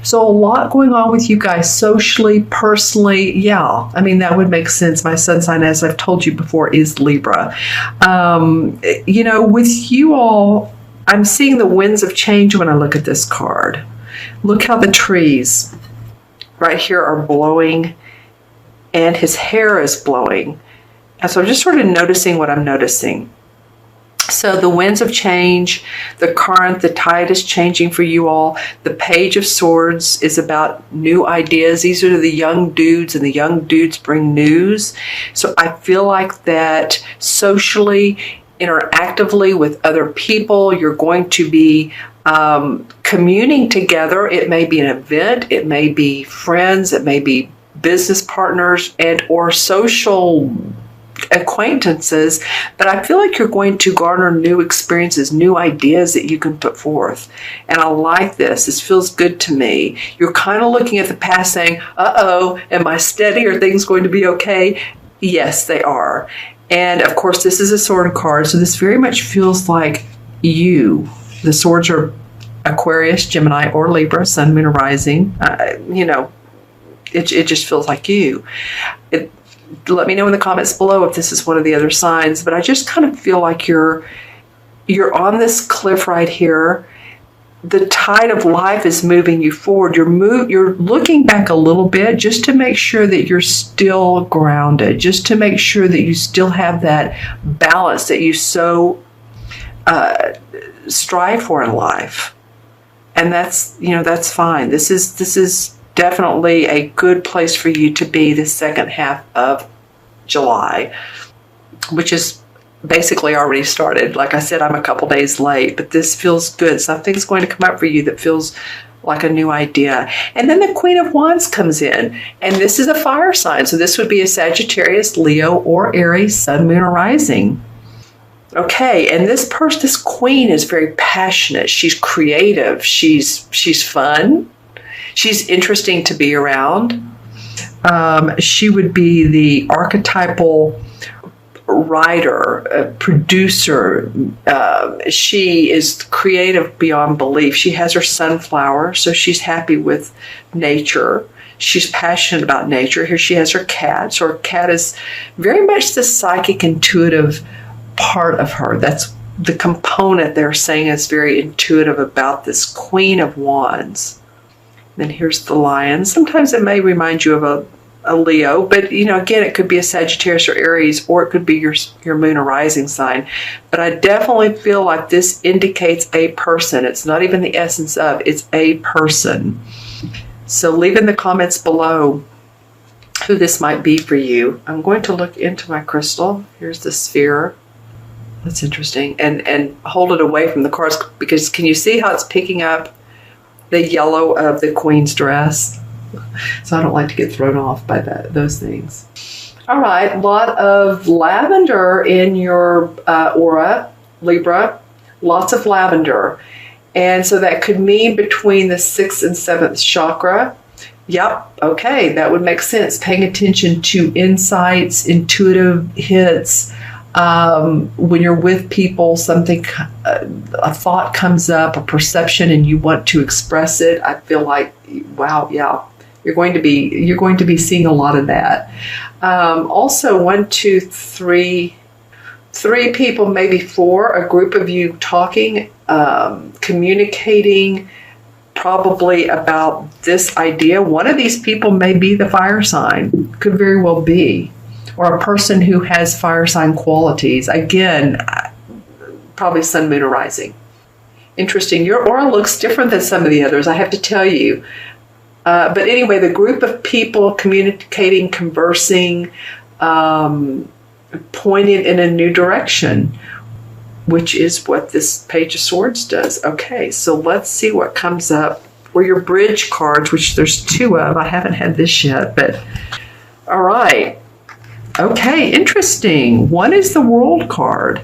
So a lot going on with you guys socially, personally. Yeah, I mean, that would make sense. My sun sign, as I've told you before, is Libra. With you all, I'm seeing the winds of change when I look at this card. Look how the trees right here are blowing and his hair is blowing. And so I'm just sort of noticing what I'm noticing. So the winds of change, the current, the tide is changing for you all. The Page of Swords is about new ideas. These are the young dudes, and the young dudes bring news. So I feel like that socially, interactively with other people, you're going to be communing together. It may be an event, it may be friends, it may be business partners and or social acquaintances, but I feel like you're going to garner new experiences, new ideas that you can put forth. And I like this. This feels good to me. You're kind of looking at the past saying, uh-oh, am I steady? Are things going to be okay? Yes, they are. And of course, this is a sword card, so this very much feels like you. The swords are Aquarius, Gemini, or Libra, Sun, Moon, or Rising. It just feels like you. Let me know in the comments below if this is one of the other signs, but I just kind of feel like you're on this cliff right here. The tide of life is moving you forward. You're looking back a little bit just to make sure that you're still grounded, just to make sure that you still have that balance that you so strive for in life. And that's fine. This is definitely a good place for you to be the second half of July, which is basically already started. Like I said, I'm a couple days late, but this feels good. Something's going to come up for you that feels like a new idea. And then the Queen of Wands comes in, and this is a fire sign. So this would be a Sagittarius, Leo, or Aries, Sun, Moon, or Rising. Okay, and this queen is very passionate. She's creative. She's fun. She's interesting to be around. She would be the archetypal writer, producer. She is creative beyond belief. She has her sunflower, so she's happy with nature. She's passionate about nature. Here she has her cat. So her cat is very much the psychic, intuitive part of her. That's the component they're saying is very intuitive about this Queen of Wands. Then here's the lion. Sometimes it may remind you of a Leo, but again, it could be a Sagittarius or Aries, or it could be your moon or rising sign. But I definitely feel like this indicates a person. It's not even the essence of, it's a person. So leave in the comments below who this might be for you. I'm going to look into my crystal. Here's the sphere. That's interesting. And hold it away from the cards, because can you see how it's picking up the yellow of the Queen's dress? So I don't like to get thrown off by those things. All right, a lot of lavender in your aura, Libra. Lots of lavender. And so that could mean between the 6th and 7th chakra. Yep, okay, that would make sense. Paying attention to insights, intuitive hits. When you're with people, a thought comes up, a perception, and you want to express it. I feel like, wow, yeah, you're going to be seeing a lot of that. Also, 1, 2, 3 people, maybe 4, a group of you talking, communicating, probably about this idea. One of these people may be the fire sign, could very well be. Or a person who has fire sign qualities. Again, probably Sun, Moon, or Rising. Interesting. Your aura looks different than some of the others, I have to tell you. But anyway, the group of people communicating, conversing, pointing in a new direction, which is what this Page of Swords does. Okay, so let's see what comes up for your bridge cards, which there's 2 of. I haven't had this yet, but all right. Okay, interesting. One is the World card.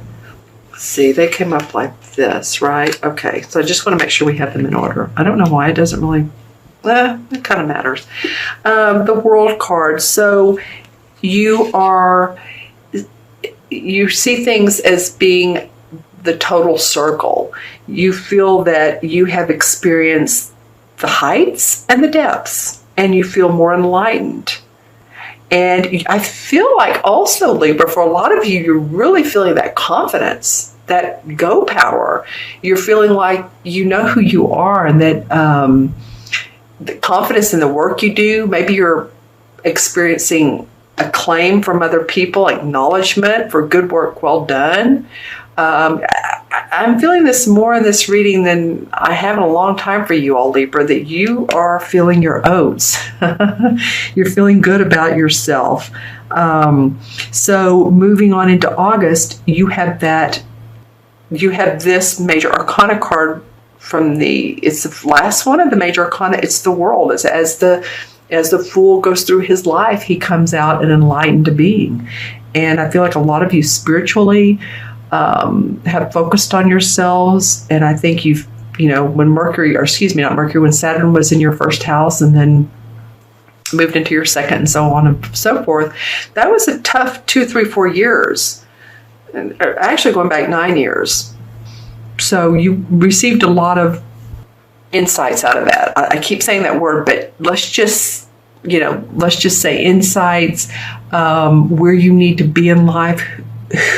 See, they came up like this, right? Okay, so I just want to make sure we have them in order. I don't know why it doesn't really, it kind of matters. The World card. So you see things as being the total circle. You feel that you have experienced the heights and the depths, and you feel more enlightened. And I feel like also, Libra, for a lot of you, you're really feeling that confidence, that go power. You're feeling like you know who you are, and that the confidence in the work you do. Maybe you're experiencing acclaim from other people, acknowledgement for good work well done. I'm feeling this more in this reading than I have in a long time for you all, Libra, that you are feeling your oats. You're feeling good about yourself. So moving on into August, you have this major arcana card from it's the last one of the major arcana. It's the World. It's as the Fool goes through his life, he comes out an enlightened being. And I feel like a lot of you spiritually have focused on yourselves, and I think when Saturn was in your first house and then moved into your second and so on and so forth, that was a tough 2, 3, 4 years, and actually going back 9 years. So you received a lot of insights out of that. I keep saying that word, but let's just say insights, where you need to be in life,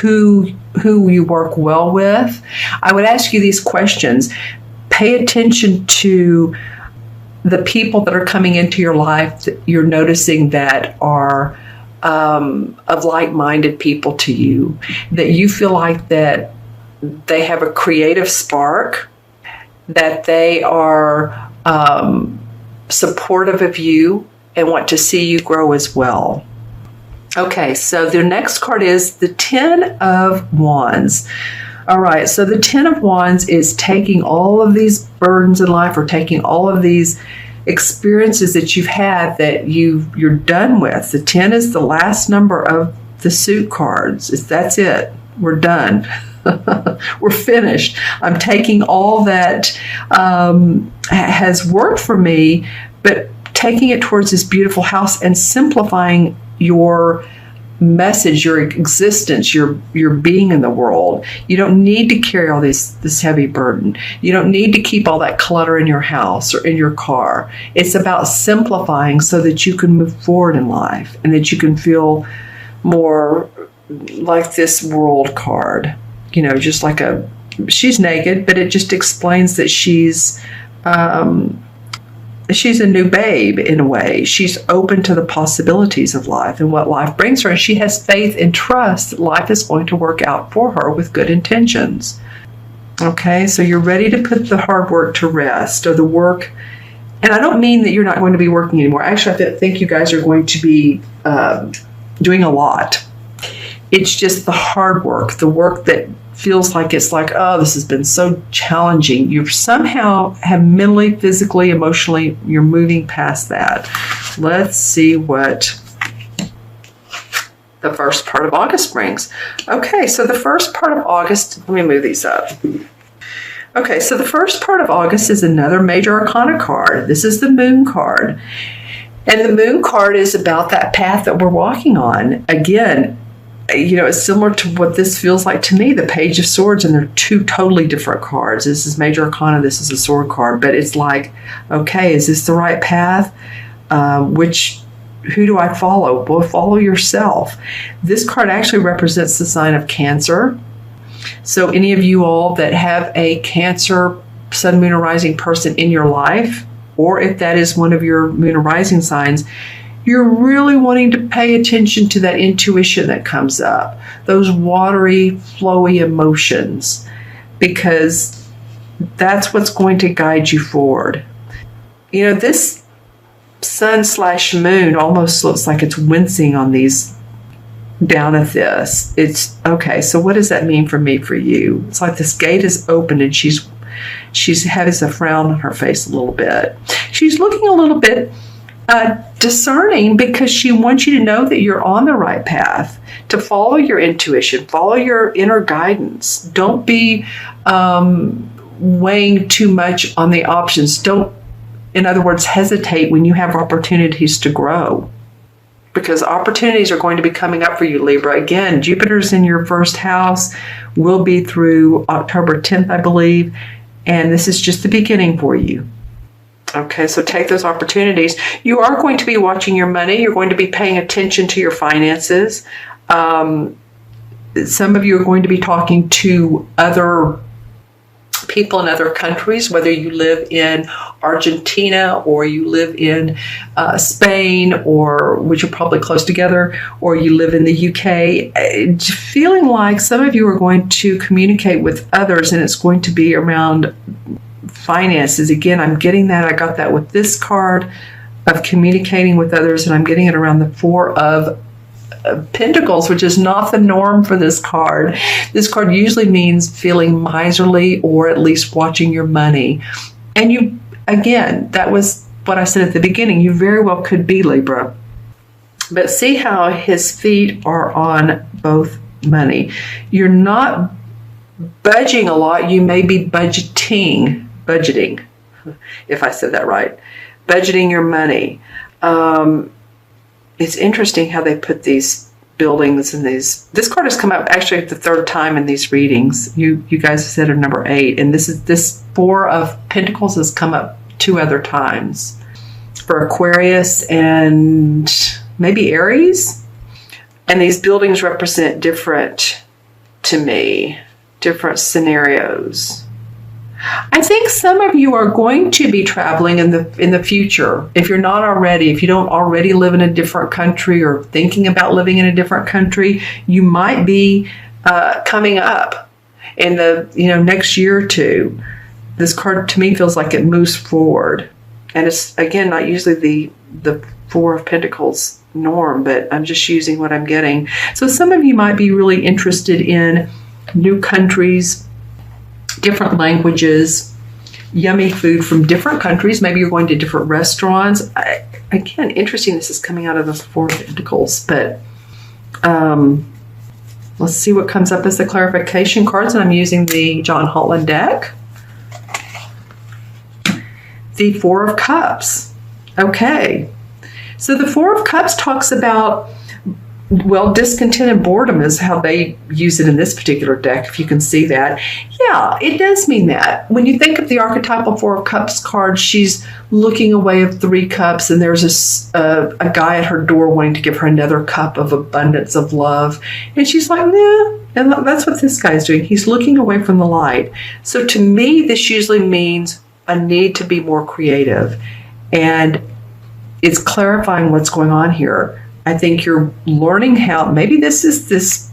who you work well with. I would ask you these questions. Pay attention to the people that are coming into your life that you're noticing that are of like-minded people to you, that you feel like that they have a creative spark, that they are supportive of you and want to see you grow as well. Okay, so the next card is the Ten of Wands. All right, so the Ten of Wands is taking all of these burdens in life, or taking all of these experiences that you've had that you're done with. The 10 is the last number of the suit cards. That's it. We're done. We're finished. I'm taking all that has worked for me, but taking it towards this beautiful house and simplifying your message, your existence, your being in the world. You don't need to carry all this heavy burden. You don't need to keep all that clutter in your house or in your car. It's about simplifying so that you can move forward in life and that you can feel more like this World card. Just like she's naked, but it just explains that she's a new babe in a way. She's open to the possibilities of life and what life brings her. And she has faith and trust that life is going to work out for her with good intentions. Okay, so you're ready to put the hard work to rest, or the work. And I don't mean that you're not going to be working anymore. Actually, I think you guys are going to be doing a lot. It's just the hard work, the work that feels like oh, this has been so challenging. You somehow have mentally, physically, emotionally, you're moving past that. Let's see what the first part of August brings. Okay, so the first part of August, let me move these up. Okay, so the first part of August is another major arcana card. This is the Moon card. And the Moon card is about that path that we're walking on. Again, it's similar to what this feels like to me, the Page of Swords, and they're two totally different cards. This is Major Arcana, this is a Sword card, but it's like, okay, is this the right path? Who do I follow? Well, follow yourself. This card actually represents the sign of Cancer. So any of you all that have a Cancer Sun, Moon, or Rising person in your life, or if that is one of your Moon or Rising signs, you're really wanting to pay attention to that intuition that comes up, those watery, flowy emotions, because that's what's going to guide you forward. This Sun/Moon almost looks like it's wincing on these down at this. It's okay. So what does that mean for me, for you? It's like this gate is open and she's has a frown on her face a little bit. She's looking a little bit discerning, because she wants you to know that you're on the right path, to follow your intuition, follow your inner guidance. Don't be weighing too much on the options. Don't, in other words, hesitate when you have opportunities to grow, because opportunities are going to be coming up for you, Libra. Again, Jupiter's in your first house, will be through October 10th, I believe, and this is just the beginning for you. Okay, so take those opportunities. You are going to be watching your money. You're going to be paying attention to your finances. Some of you are going to be talking to other people in other countries, whether you live in Argentina or you live in Spain, or which are probably close together, or you live in the UK. Feeling like some of you are going to communicate with others, and it's going to be around finances. Again, I'm getting that. I got that with this card of communicating with others, and I'm getting it around the Four of Pentacles, which is not the norm for this card. This card usually means feeling miserly or at least watching your money. And you, again, that was what I said at the beginning. You very well could be Libra. But see how his feet are on both money. You're not budging a lot. You may be budgeting, if I said that right. Budgeting your money. It's interesting how they put these buildings in these. This card has come up actually the third time in these readings. You guys said are number 8, and this Four of Pentacles has come up 2 other times for Aquarius and maybe Aries. And these buildings represent different, to me, different scenarios. I think some of you are going to be traveling in the future. If you're not already, if you don't already live in a different country or thinking about living in a different country, you might be coming up in the next year or two. This card to me feels like it moves forward, and it's again not usually the Four of Pentacles norm, but I'm just using what I'm getting. So some of you might be really interested in new countries, different languages, yummy food from different countries. Maybe you're going to different restaurants. Again, interesting this is coming out of the Four of Pentacles, but let's see what comes up as the clarification cards. And I'm using the John Holland deck. The Four of Cups. Okay. So the Four of Cups talks about, well, discontent and boredom is how they use it in this particular deck, if you can see that. Yeah, it does mean that. When you think of the archetypal Four of Cups card, she's looking away of 3 cups, and there's a guy at her door wanting to give her another cup of abundance of love. And she's like, nah. And that's what this guy's doing. He's looking away from the light. So to me, this usually means a need to be more creative. And it's clarifying what's going on here. I think you're learning how, maybe this is this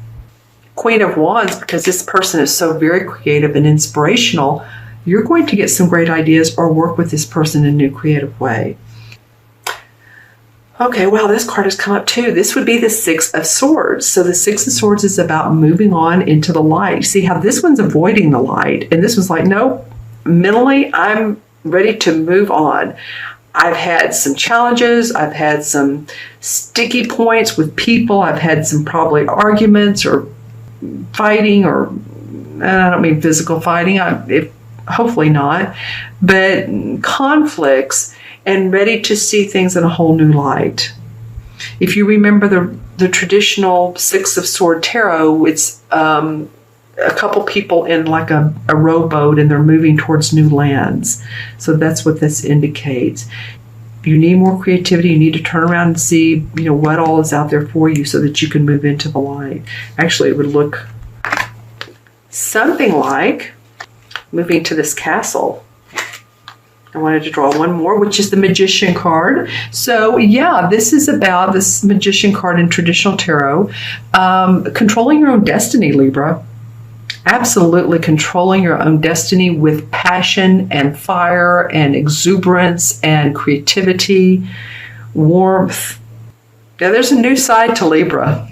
Queen of Wands, because this person is so very creative and inspirational. You're going to get some great ideas or work with this person in a new creative way. Okay, wow, this card has come up too. This would be the Six of Swords. So the Six of Swords is about moving on into the light. See how this one's avoiding the light, and this one's like, nope, mentally, I'm ready to move on. I've had some challenges. I've had some sticky points with people. I've had some probably arguments or fighting, or I don't mean physical fighting. Hopefully not, but conflicts, and ready to see things in a whole new light. If you remember the traditional Six of Sword tarot, it's a couple people in like a rowboat, and they're moving towards new lands. So that's what this indicates. You need more creativity. You need to turn around and see, what all is out there for you so that you can move into the light. Actually, it would look something like moving to this castle. I wanted to draw one more, which is the Magician card. So yeah, this is about this Magician card in traditional tarot. Controlling your own destiny, Libra. Absolutely controlling your own destiny with passion and fire and exuberance and creativity, warmth. Yeah, there's a new side to Libra.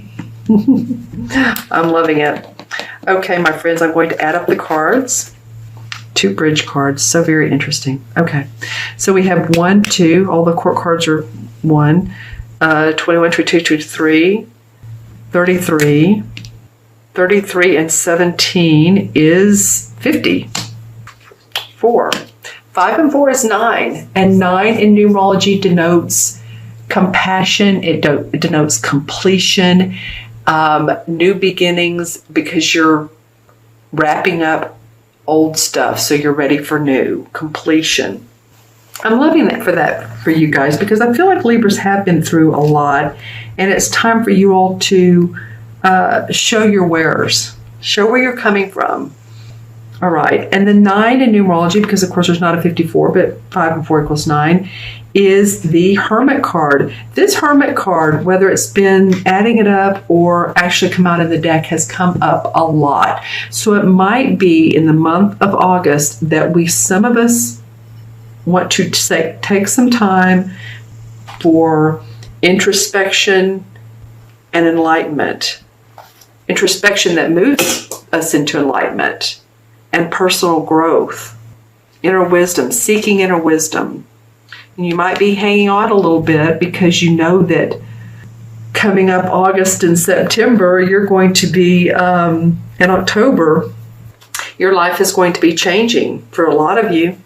I'm loving it. Okay, my friends, I'm going to add up the cards. 2 bridge cards. So very interesting. Okay, so we have 1, 2. All the court cards are 1. 21, 22, 23, 33. 33 and 17 is 50. 4. 5 and 4 is 9. And 9 in numerology denotes compassion. It denotes completion, new beginnings, because you're wrapping up old stuff. So you're ready for new completion. I'm loving that for you guys, because I feel like Libras have been through a lot, and it's time for you all to show your wares, show where you're coming from. All right, and the 9 in numerology, because of course there's not a 54, but 5 and 4 equals 9, is the Hermit card. This Hermit card, whether it's been adding it up or actually come out of the deck, has come up a lot. So it might be in the month of August that some of us want to take some time for introspection and enlightenment. Introspection that moves us into enlightenment and personal growth, inner wisdom, seeking inner wisdom. And you might be hanging on a little bit because you know that coming up August and September, you're going to be, in October, your life is going to be changing for a lot of you.